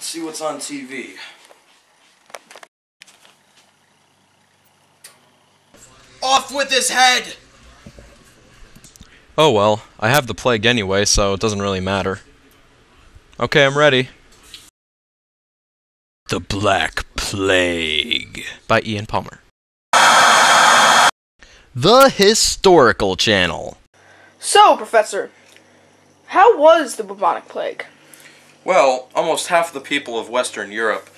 see what's on TV. Off with his head! Oh well, I have the plague anyway, so it doesn't really matter. Okay, I'm ready. The Black Plague by Ian Palmer. The Historical Channel. So, Professor, how was the bubonic plague? Well, almost half the people of Western Europe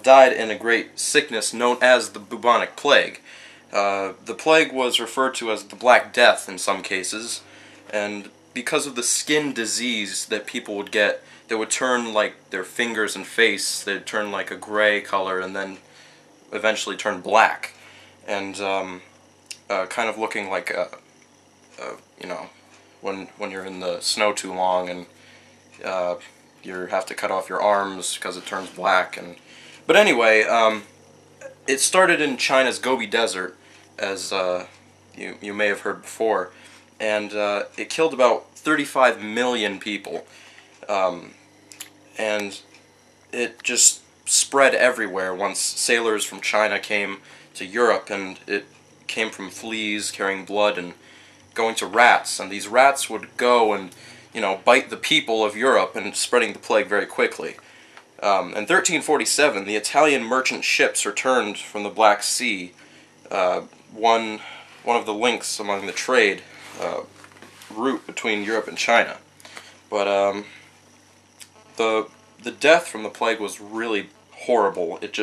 died in a great sickness known as the bubonic plague. The plague was referred to as the Black Death in some cases, and because of the skin disease that people would get, they would turn like their fingers and face, they'd turn like a gray color and then eventually turn black, and kind of looking like you know, when you're in the snow too long and you have to cut off your arms because it turns black. But anyway, it started in China's Gobi Desert, as you may have heard before, and it killed about 35 million people, and it just spread everywhere once sailors from China came to Europe, and it came from fleas carrying blood and going to rats, and these rats would go and, you know, bite the people of Europe, and spreading the plague very quickly. In 1347, the Italian merchant ships returned from the Black Sea, one of the links among the trade route between Europe and China. But the death from the plague was really horrible. It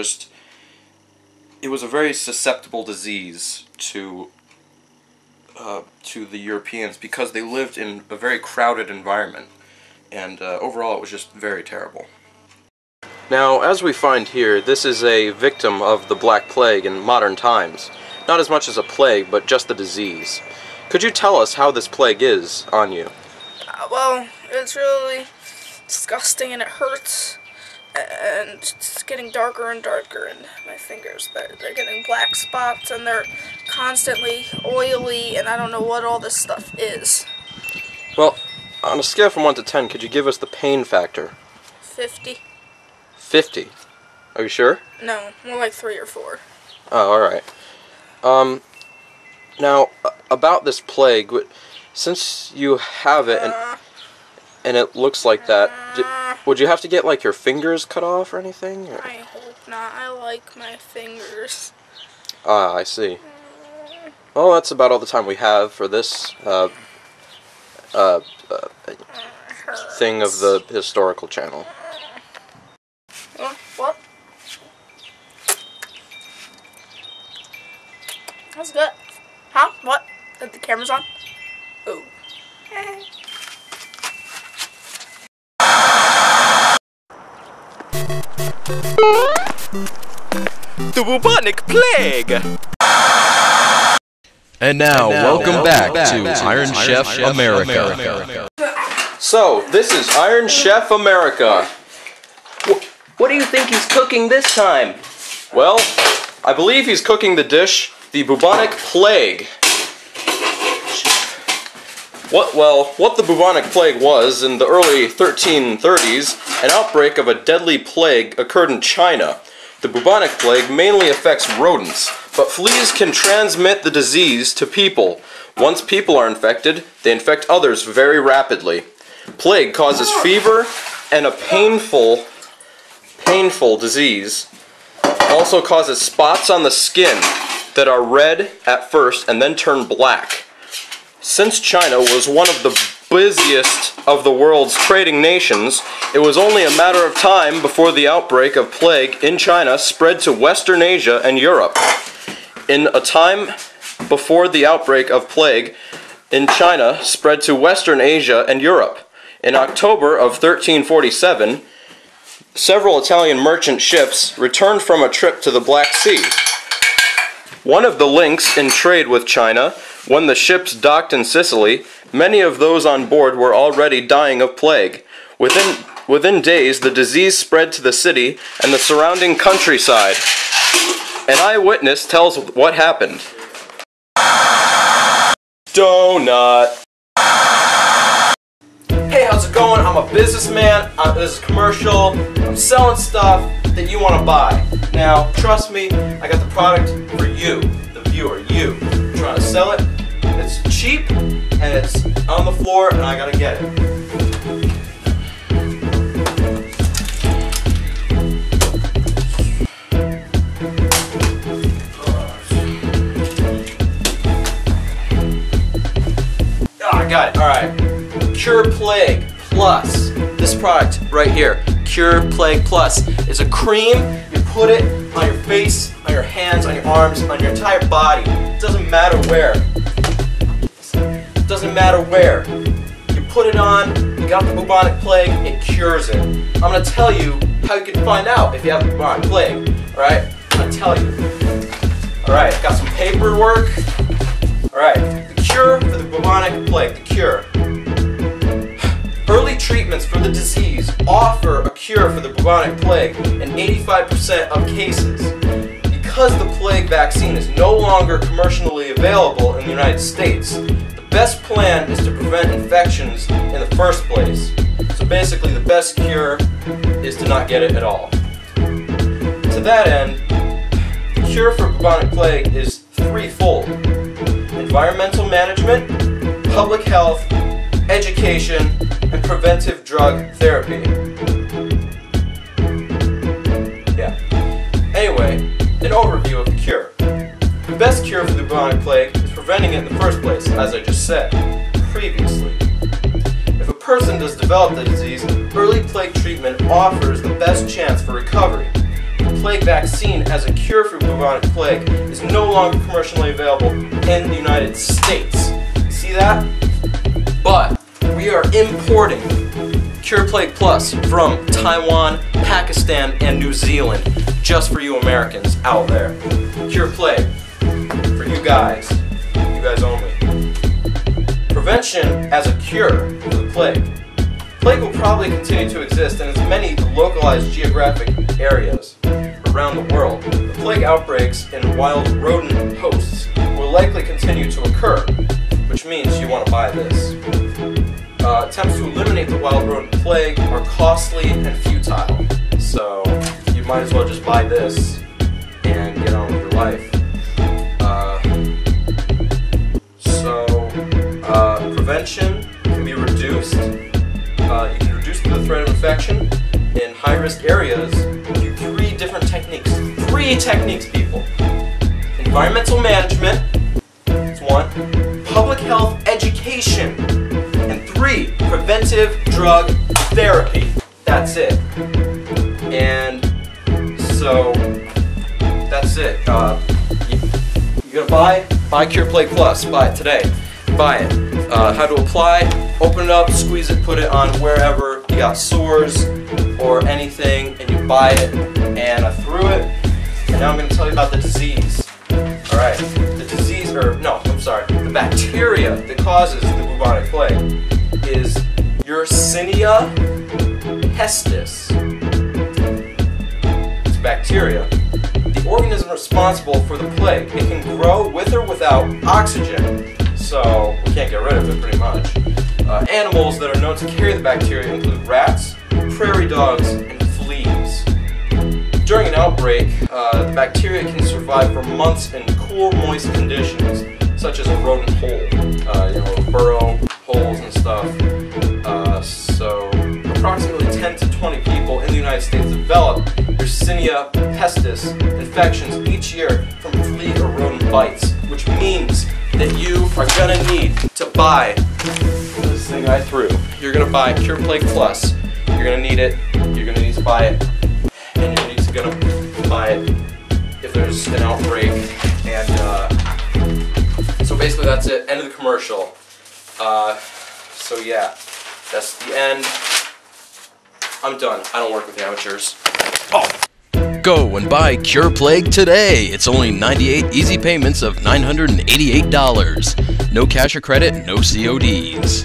was a very susceptible disease to the Europeans because they lived in a very crowded environment, and overall it was just very terrible. Now, as we find here, this is a victim of the Black Plague in modern times. Not as much as a plague, but just the disease. Could you tell us how this plague is on you? Well, it's really disgusting and it hurts, and it's getting darker and darker in my fingers. They're getting black spots, and they're constantly oily, and I don't know what all this stuff is. Well, on a scale from 1 to 10, could you give us the pain factor? 50. 50? Are you sure? No, more like 3 or 4. Oh, alright. Now, about this plague, since you have it, and it looks like that, would you have to get, like, your fingers cut off or anything? Or? I hope not. I like my fingers. Ah, I see. Well, that's about all the time we have for this thing of the Historical Channel. What? That's good. Huh? What? The camera's on? Oh. The Bubonic Plague! And now, welcome back to Iron Chef America. So, this is Iron Chef America. What do you think he's cooking this time? Well, I believe he's cooking the dish, the Bubonic Plague. What the Bubonic Plague was, in the early 1330s, an outbreak of a deadly plague occurred in China. The Bubonic Plague mainly affects rodents, but fleas can transmit the disease to people. Once people are infected, they infect others very rapidly. Plague causes fever and a painful disease. Also causes spots on the skin that are red at first and then turn black. Since China was one of the busiest of the world's trading nations, it was only a matter of time before the outbreak of plague in China spread to Western Asia and Europe. In a time before the outbreak of plague in China spread to Western Asia and Europe. In October of 1347, several Italian merchant ships returned from a trip to the Black Sea. One of the links in trade with China, when the ships docked in Sicily, many of those on board were already dying of plague. Within days, the disease spread to the city and the surrounding countryside. An eyewitness tells what happened. Donut. Hey hey, how's it going? I'm a businessman. This is a commercial. I'm selling stuff that you want to buy. Now, trust me, I got the product for you, the viewer, you. I'm trying to sell it. It's cheap, and it's on the floor, and I gotta get it. I got it. Alright. Cure Plague Plus. This product right here. Cure Plague Plus. It's a cream. You put it on your face, on your hands, on your arms, on your entire body. It doesn't matter where. It doesn't matter where. You put it on, you got the bubonic plague, it cures it. I'm going to tell you how you can find out if you have the bubonic plague. Alright? I'm going to tell you. Alright, got some paperwork. Alright, the cure for the bubonic plague, the cure. Early treatments for the disease offer a cure for the bubonic plague in 85% of cases. Because the plague vaccine is no longer commercially available in the United States, the best plan is to prevent infections in the first place. So basically, the best cure is to not get it at all. To that end, the cure for bubonic plague is threefold: environmental management, public health, education, and preventive drug therapy. Yeah. Anyway, an overview of the cure. The best cure for the bubonic plague is preventing it in the first place, as I just said previously. If a person does develop the disease, early plague treatment offers the best chance for recovery. The plague vaccine as a cure for bubonic plague is no longer commercially available in the United States. See that? But we are importing Cure Plague Plus from Taiwan, Pakistan, and New Zealand just for you Americans out there. Cure Plague for you guys only. Prevention as a cure for the plague. Plague will probably continue to exist in as many localized geographic areas around the world. The plague outbreaks in wild rodent hosts will likely continue to occur, which means you want to buy this. Attempts to eliminate the wild rodent plague are costly and futile, so you might as well just buy this and get on with your life. Prevention can be reduced. You can reduce the threat of infection in high-risk areas through three different techniques. 3 techniques, people. Environmental management, that's 1. Public health education, and 3, preventive drug therapy. That's it. And so that's it. You gotta buy Cure Plague Plus. Buy it today. Buy it. How to apply? Open it up, squeeze it, put it on wherever you got sores or anything, and you buy it. And I threw it. And now I'm going to tell you about the disease. All right. The disease, the bacteria that causes the bubonic plague is Yersinia pestis. It's bacteria. The organism responsible for the plague. It can grow with or without oxygen, so we can't get rid of it pretty much. Animals that are known to carry the bacteria include rats, prairie dogs, and fleas. During an outbreak, the bacteria can survive for months in cool, moist conditions, such as a rodent hole, burrow holes and stuff. So approximately 10 to 20 people in the United States develop Yersinia pestis infections each year from flea or rodent bites, which means that you are going to need to buy this thing I threw. You're going to buy Cure Plague Plus. You're going to need it. You're going to need to buy it. And you're going to buy it if there's an outbreak. And so basically that's it. End of the commercial. So yeah, that's the end. I'm done. I don't work with amateurs. Oh! Go and buy Cure Plague today. It's only 98 easy payments of $988. No cash or credit, no CODs.